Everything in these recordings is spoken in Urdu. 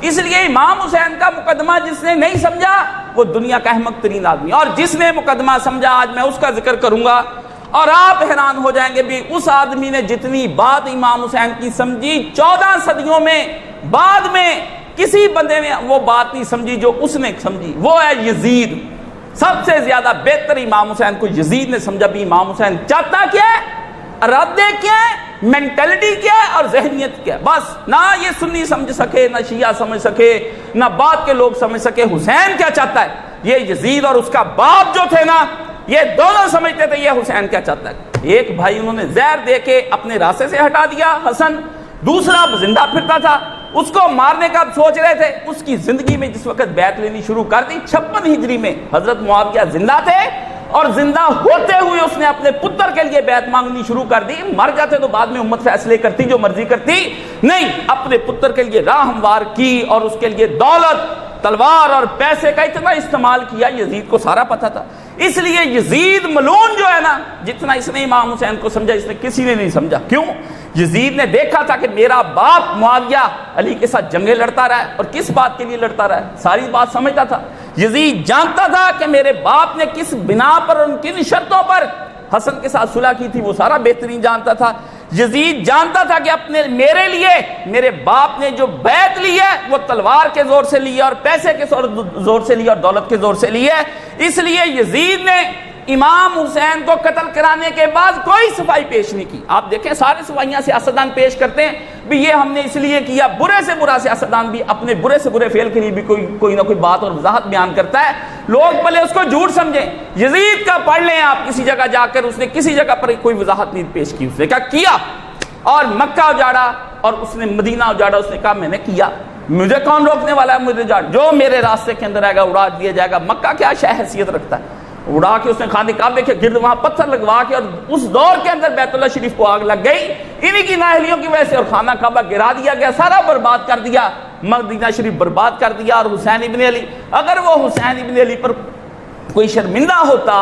اس لیے امام حسین کا مقدمہ جس نے نہیں سمجھا وہ دنیا کا احمق ترین آدمی، اور جس نے مقدمہ سمجھا آج میں اس کا ذکر کروں گا، اور آپ حیران ہو جائیں گے بھی اس آدمی نے جتنی بات امام حسین کی سمجھی 14 صدیوں میں، بعد میں کسی بندے نے وہ بات نہیں سمجھی جو اس نے سمجھی، وہ ہے یزید۔ سب سے زیادہ بہتر امام حسین کو یزید نے سمجھا بھی امام حسین چاہتا کیا ہے، ارادے کیا ہے، مینٹلٹی کیا ہے اور ذہنیت کیا ہے۔ بس نہ یہ سنی سمجھ سکے، نہ شیعہ سمجھ سکے، نہ بعد کے لوگ سمجھ سکے حسین کیا چاہتا ہے۔ یہ یزید اور اس کا باپ جو تھے نا، یہ دونوں سمجھتے تھے یہ حسین کیا چاہتا ہے۔ ایک بھائی انہوں نے زہر دے کے اپنے راستے سے ہٹا دیا حسن، دوسرا زندہ پھرتا تھا، اس کو مارنے کا سوچ رہے تھے۔ اس کی زندگی میں جس وقت بیعت لینی شروع کر دی 56 ہجری میں، حضرت معاویہ زندہ تھے، اور زندہ ہوتے ہوئے اس نے اپنے پتر کے لیے بیعت مانگنی شروع کر دی۔ مر جاتے تو بعد میں امت فیصلے کرتی جو مرضی کرتی، نہیں، اپنے پتر کے لیے راہ ہموار کی، اور اس کے لیے دولت، تلوار اور پیسے کا اتنا استعمال کیا، یزید کو سارا پتہ تھا۔ اس لیے یزید ملعون جو ہے نا، جتنا اس نے امام حسین کو سمجھا اس نے کسی نے نہیں سمجھا۔ کیوں؟ یزید نے دیکھا تھا کہ میرا باپ معاویہ علی کے ساتھ جنگیں لڑتا رہا ہے، اور کس بات کے لیے لڑتا رہا ہے، ساری بات سمجھتا تھا۔ یزید جانتا تھا کہ میرے باپ نے کس بنا پر اور کن شرطوں پر حسن کے ساتھ صلح کی تھی، وہ سارا بہترین جانتا تھا۔ یزید جانتا تھا کہ میرے لیے میرے باپ نے جو بیعت لی ہے وہ تلوار کے زور سے لی ہے، اور پیسے کے زور سے لی ہے، اور دولت کے زور سے لی ہے۔ اس لیے یزید نے امام حسین کو قتل کرانے کے بعد کوئی صفائی پیش نہیں کی۔ آپ دیکھیں سارے صفائیاں سیاستدان پیش کرتے ہیں بھی یہ ہم نے اس لیے کیا، برے سے برا سیاستدان بھی اپنے برے سے برے فعل کے لیے بھی کوئی نہ کوئی بات اور وضاحت بیان کرتا ہے، لوگ بھلے اس کو جھوٹ سمجھیں۔ یزید کا پڑھ لیں آپ کسی جگہ جا کر، اس نے کسی جگہ پر کوئی وضاحت نہیں پیش کی۔ اس نے کیا کیا، اور مکہ اجاڑا، اور اس نے مدینہ اجاڑا۔ اس نے کہا میں نے کیا، مجھے کون روکنے والا ہے، مجھے جو میرے راستے کے اندر آئے گا اڑا دیا جائے گا۔ مکہ کیا شہ حیثیت رکھتا ہے، اڑا کے اس نے خانے کعبے کے گرد وہاں پتھر لگوا کے، اور اس دور کے اندر بیت اللہ شریف کو آگ لگ گئی انہی کی نااہلیوں کی وجہ سے، اور خانہ کعبہ گرا دیا گیا، سارا برباد کر دیا، مدینہ شریف برباد کر دیا۔ اور حسین ابن علی، اگر وہ حسین ابن علی پر کوئی شرمندہ ہوتا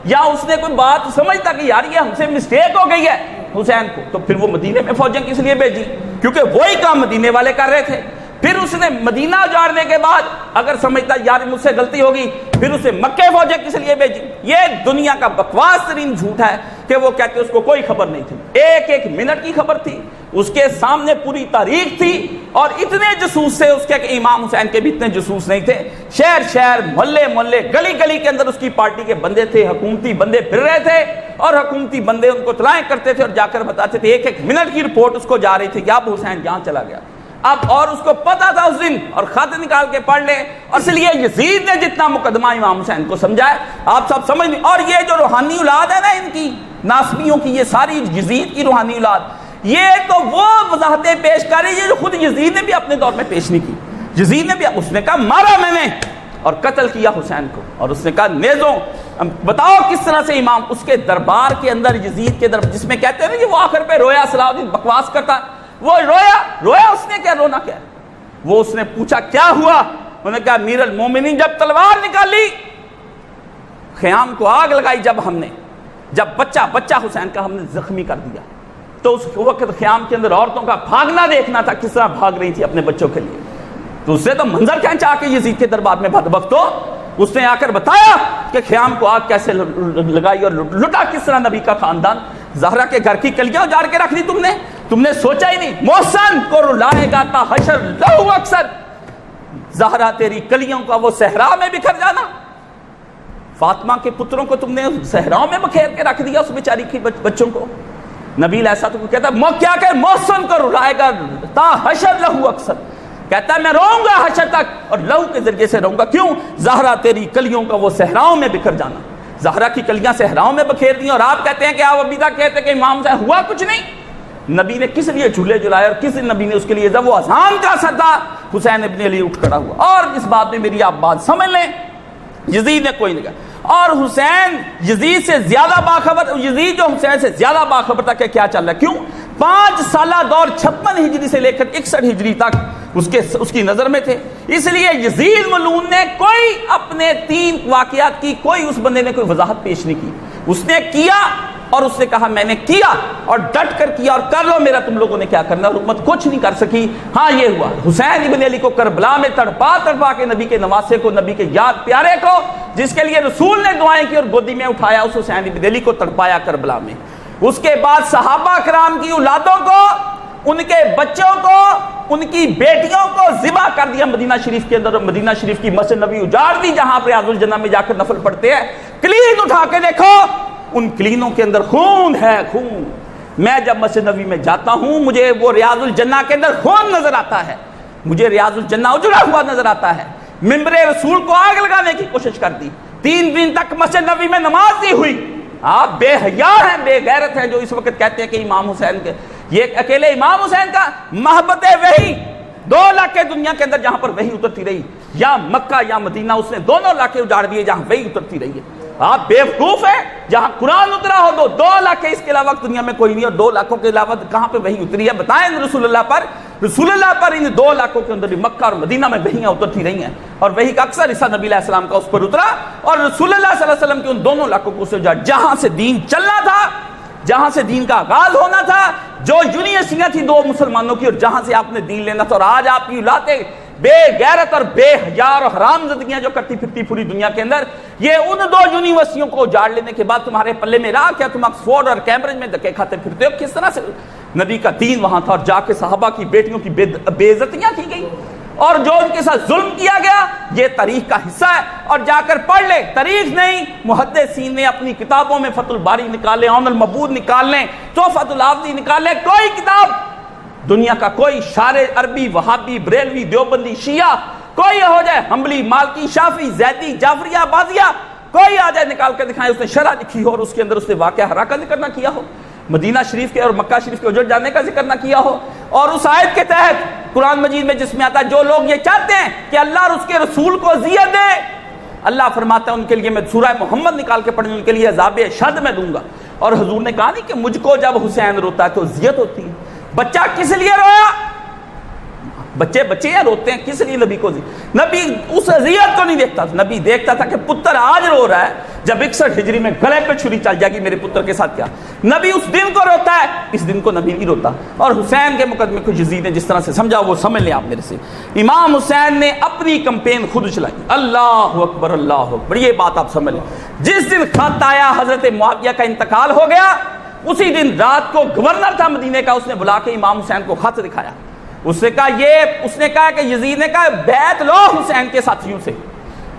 یا اس نے کوئی بات سمجھتا کہ یار یہ ہم سے مسٹیک ہو گئی ہے حسین کو، تو پھر وہ مدینے میں فوجیں کس لیے بھیجی، کیونکہ وہی کام مدینے والے کر رہے تھے۔ پھر اس نے مدینہ اجاڑنے کے بعد اگر سمجھتا یار مجھ سے غلطی ہوگی، پھر اسے مکے فوجیں کس لیے بھیجی۔ یہ دنیا کا بکواس ترین جھوٹ ہے کہ وہ کہتے اس کو کوئی خبر نہیں تھی، ایک ایک منٹ کی خبر تھی، اس کے سامنے پوری تاریخ تھی، اور اتنے جاسوس تھے اس کے کہ امام حسین کے بھی اتنے جاسوس نہیں تھے۔ شہر شہر، محلے محلے، گلی گلی کے اندر اس کی پارٹی کے بندے تھے، حکومتی بندے پھر رہے تھے، اور حکومتی بندے ان کو اطلاعیں کرتے تھے اور جا کر بتاتے تھے، ایک ایک منٹ کی رپورٹ اس کو جا رہی تھی کہ اب حسین جہاں چلا گیا اب، اور اس کو پتا تھا اس دن، اور خط نکال کے پڑھ لے۔ اور اس لیے یزید نے جتنا مقدمہ امام حسین کو سمجھا ہے آپ سب سمجھ لیں۔ اور یہ جو روحانی اولاد ہے نا ان کی ناسبیوں کی، یہ ساری یزید کی روحانی اولاد، یہ تو وہ وضاحتیں پیش کر رہی ہے جو خود یزید نے بھی اپنے دور میں پیش نہیں کی۔ یزید نے بھی، اس نے کہا مارا میں نے اور قتل کیا حسین کو، اور اس نے کہا نیزوں، بتاؤ کس طرح سے امام اس کے دربار کے اندر، یزید کے دربار جس میں کہتے ہیں نا کہ وہ آخر پہ رویا، صلاح الدین بکواس کرتا، وہ رویا اس نے کیا رونا کیا؟ وہ اس نے پوچھا کیا ہوا، انہوں نے کہا امیر المومنین جب تلوار نکالی، خیام کو آگ لگائی، جب بچہ حسین کا ہم نے زخمی کر دیا، تو اس وقت خیام کے اندر عورتوں کا بھاگنا دیکھنا تھا، کس طرح بھاگ رہی تھی اپنے بچوں کے لیے، تو اس نے تو منظر کھینچا آ کے یزید کے دربار میں بدبختو، اس نے آ کر بتایا کہ خیام کو آگ کیسے لگائی اور لٹا کس طرح نبی کا خاندان۔ زہرا کے گھر کی کلیاں اجاڑ کے رکھ دی تم نے سوچا ہی نہیں، محسن کو رلائے گا تا حشر لہو اکثر، زہرا تیری کلیوں کا وہ صحرا میں بکھر جانا۔ فاطمہ کے پتروں کو تم نے صحراؤں میں بکھیر کے رکھ دیا، اس بیچاری کی بچوں کو۔ نبی ایسا تو کہتا کیا کہ محسن کو رلائے گا تا حشر لہو اکثر، کہتا ہے میں رہوں گا حشر تک، اور لہو کے ذریعے سے رہوں گا۔ کیوں؟ زہرا تیری کلیوں کا وہ صحراؤں میں بکھر جانا۔ زہرا کی کلیاں صحراؤں میں بکھیر دی، اور آپ کہتے ہیں کہ آپ ابھی تک کہتے ہیں کہ امام سے ہوا کچھ نہیں۔ نبی نے کس لیے جھولے جلائے اور کس نبی نے اس کے لیے، جب وہ اذان کا سدا حسین ابن علی اٹھ کھڑا ہوا۔ اور اس بات میں میری آپ بات سمجھ لیں، یزید نے کوئی نہیں کہا، اور حسین یزید سے زیادہ باخبر، یزید جو حسین سے زیادہ باخبر تھا کہ کیا چل رہا ہے۔ کیوں؟ 5 سالہ دور 56 ہجری سے لے کر 61 ہجری تک اس کی نظر میں تھے۔ اس لیے یزید ملعون نے کوئی اپنے 3 واقعات کی کوئی اس بندے نے کوئی وضاحت پیش نہیں کی۔ اس نے کیا اور اس نے کہا میں نے کیا اور ڈٹ کر کیا اور کر لو میرا تم لوگوں نے کیا کرنا، اور حکومت کچھ نہیں کر سکی۔ ہاں یہ ہوا حسین ابن علی کو کربلا میں تڑپا تڑپا کے نبی کے نواسے کو، نبی کے یاد پیارے کو، جس کے لیے رسول نے دعائیں کی اور گودی میں اٹھایا، اس حسین ابن علی کو تڑپایا کربلا میں۔ اس کے بعد صحابہ کرام کی اولادوں کو، ان کے بچوں کو، ان کی بیٹیوں کو ذبح کر دیا مدینہ شریف کے اندر، اور مدینہ شریف کی مسجد نبی اجاڑ دی جہاں پر ریاض الجنہ میں جا کر نفل پڑھتے ہیں۔ کلین اٹھا کے دیکھو، ان کلینوں کے اندر خون ہے، خون۔ میں جب مسجد نبی میں جاتا ہوں مجھے وہ ریاض الجنہ کے اندر خون نظر آتا ہے، مجھے ریاض الجنہ اجڑا ہوا نظر آتا ہے۔ ممبر رسول کو آگ لگانے کی کوشش کر دی، 3 دن تک مسجد نبی میں نماز نہیں ہوئی۔ آپ بے حیا ہیں، بے غیرت ہیں جو اس وقت کہتے ہیں کہ امام حسین کے، یہ اکیلے امام حسین کا محبت وحی 2 علاقے دنیا کے اندر جہاں پر وحی اترتی رہی، یا مکہ یا مدینہ، اس نے دونوں علاقے اجاڑ دیے جہاں وحی اترتی رہی ہے۔ آپ بیوقوف ہیں، جہاں قرآن اترا ہو 2 علاقے، اس کے علاوہ دنیا میں کوئی نہیں، اور 2 علاقوں کے علاوہ کہاں پہ وحی اتری ہے بتائیں رسول اللہ پر ان 2 علاقوں کے اندر مکہ اور مدینہ میں وحیاں اترتی رہی ہیں، اور وحی کا اکثر حصہ نبی علیہ السلام کا اس پر اترا، اور رسول اللہ صلی اللہ علیہ وسلم کے ان دونوں علاقوں کو اجاڑ، جہاں سے دین چلنا تھا، جہاں سے دین کا آغاز ہونا تھا، جو یونیورسٹیاں تھی 2 مسلمانوں کی، اور جہاں سے آپ نے دین لینا تھا، اور آج آپ کی اولادیں بے غیرت اور بے حیا اور حرام زندگیاں جو کرتی پھرتی پوری دنیا کے اندر، یہ ان 2 یونیورسٹیوں کو اجاڑ لینے کے بعد تمہارے پلے میں رہا کیا؟ تم آکسفورڈ اور کیمبرج میں دھکے کھاتے پھرتے ہو۔ کس طرح سے نبی کا دین وہاں تھا، اور جا کے صحابہ کی بیٹیوں کی بے عزتیاں کی گئی، اور جو ان کے ساتھ ظلم کیا گیا، یہ تاریخ کا حصہ ہے، اور جا کر پڑھ لیں، تاریخ نہیں، محدثین نے اپنی کتابوں میں فتح الباری نکال لیں، عون المبود نکال لیں، تحفۃ الحافظی نکال لیں، کوئی کتاب دنیا کا کوئی شارع عربی، وہابی، بریلوی، دیوبندی، شیعہ، کوئی ہو جائے، حنبلی، مالکی، شافعی، زیدی، جعفریہ، بازیہ، کوئی آ جائے نکال کے دکھائیں اس نے شرح لکھی ہو اور اس کے اندر اس نے واقعہ ہرا کا ذکر نہ کیا ہو، مدینہ شریف کے اور مکہ شریف کے اجڑ جانے کا ذکر نہ کیا ہو، اور اس آیت کے تحت قرآن مجید میں جس میں آتا ہے جو لوگ یہ چاہتے ہیں کہ اللہ اور اس کے رسول کو اذیت دے، اللہ فرماتا ہے ان کے لیے میں سورہ محمد نکال کے پڑھنے، ان کے لیے عذاب اشد میں دوں گا۔ اور حضور نے کہا نہیں کہ مجھ کو جب حسین روتا ہے تو اذیت ہوتی ہے، بچہ کس لیے رویا؟ بچے ہیں روتے ہیں کس لیے؟ نبی کو نبی اس اذیت کو نہیں دیکھتا تھا، نبی دیکھتا تھا کہ پتر آج رو رہا ہے، جب 61 ہجری میں گلے پہ چھری چل جائے گی میرے پتر کے ساتھ کیا، نبی اس دن کو روتا ہے، اس دن کو نبی نہیں روتا۔ اور حسین کے مقدمے کو یزید نے جس طرح سے سمجھا وہ سمجھ لیں آپ میرے سے، امام حسین نے اپنی کمپین خود چلائی، اللہ اکبر اللہ اکبر، یہ بات آپ سمجھ لیں۔ جس دن خط آیا حضرت معاویہ کا انتقال ہو گیا، اسی دن رات کو گورنر تھا مدینے کا، اس نے بلا کے امام حسین کو خط دکھایا، اس نے کہا کہ یزید نے کہا بیعت لو حسین کے ساتھیوں سے،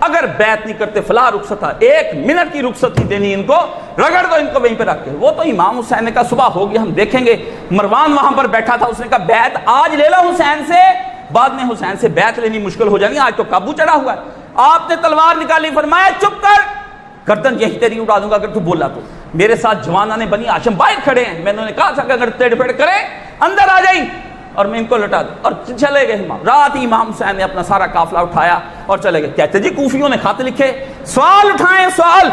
اگر بیعت نہیں کرتے فلاں رخصت، 1 منٹ کی رخصت ہی دینی، ان کو رگڑ دو، ان کو وہیں پہ رکھ کے۔ وہ تو امام حسین نے کہا صبح ہوگی ہم دیکھیں گے، مروان وہاں پر بیٹھا تھا، اس نے کہا بیعت آج لے لو حسین سے، بعد میں حسین سے بیعت لینی مشکل ہو جائے گی، آج تو قابو چڑھا ہوا ہے۔ آپ نے تلوار نکالی، فرمایا چپ کر، گردن یہی تیری اڑا دوں گا اگر تو بولا تو۔ میرے ساتھ جوانان بنی ہاشم باہر کھڑے ہیں، میں نے کہا تھا کہ اگر ٹیڑھ پھیڑ کریں اندر آ جائیں اور میں ان کو لٹا دوں، اور چلے گئے امام۔ رات ہی امام حسین نے اپنا سارا قافلہ اٹھایا اور چلے گئے۔ کہتے جی کوفیوں نے خط لکھے، سوال اٹھائیں سوال،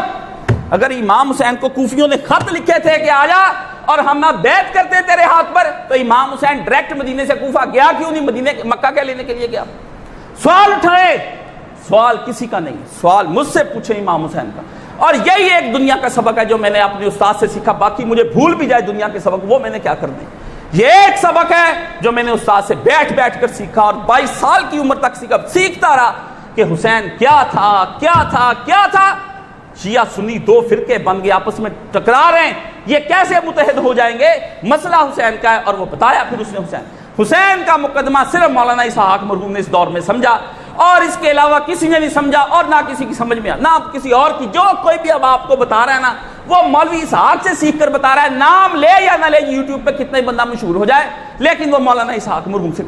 اگر امام حسین کو کوفیوں نے خط لکھے تھے کہ آجا اور ہم بیعت کرتے تیرے ہاتھ پر، تو امام حسین ڈائریکٹ مدینے سے کوفہ گیا کیوں نہیں؟ مدینے مکہ کے لینے کے لیے گیا؟ سوال اٹھائیں، سوال کسی کا نہیں، سوال مجھ سے پوچھیں امام حسین کا۔ اور یہی ایک دنیا کا سبق ہے جو میں نے اپنے استاد سے سیکھا، باقی مجھے بھول بھی جائے دنیا کے سبق وہ میں نے کیا کرنے، یہ ایک سبق ہے جو میں نے استاد سے بیٹھ کر سیکھا، اور 22 سال کی عمر تک سیکھتا رہا کہ حسین کیا تھا۔ شیعہ سنی 2 فرقے بن گئے، آپس میں ٹکرا رہے ہیں، یہ کیسے متحد ہو جائیں گے؟ مسئلہ حسین کا ہے، اور وہ بتایا پھر اس نے حسین کا مقدمہ صرف مولانا اسحاق مرحوم نے اس دور میں سمجھا، اور اس کے علاوہ کسی نے نہیں سمجھا، اور نہ کسی کی سمجھ میں نہ کسی اور کی۔ جو کوئی بھی اب آپ کو بتا رہا ہے نا، وہ مولوی اسحاق سے سیکھ کر بتا رہا ہے، نام لے یا نہ لے، یوٹیوب پہ کتنا ہی بندہ مشہور ہو جائے، لیکن وہ مولانا اسحاق مرحوم سے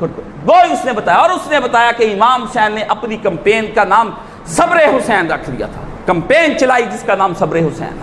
وہ اس نے بتایا، اور اس نے بتایا کہ امام حسین نے اپنی کمپین کا نام صبر حسین رکھ دیا تھا، کمپین چلائی جس کا نام صبر حسین ہے۔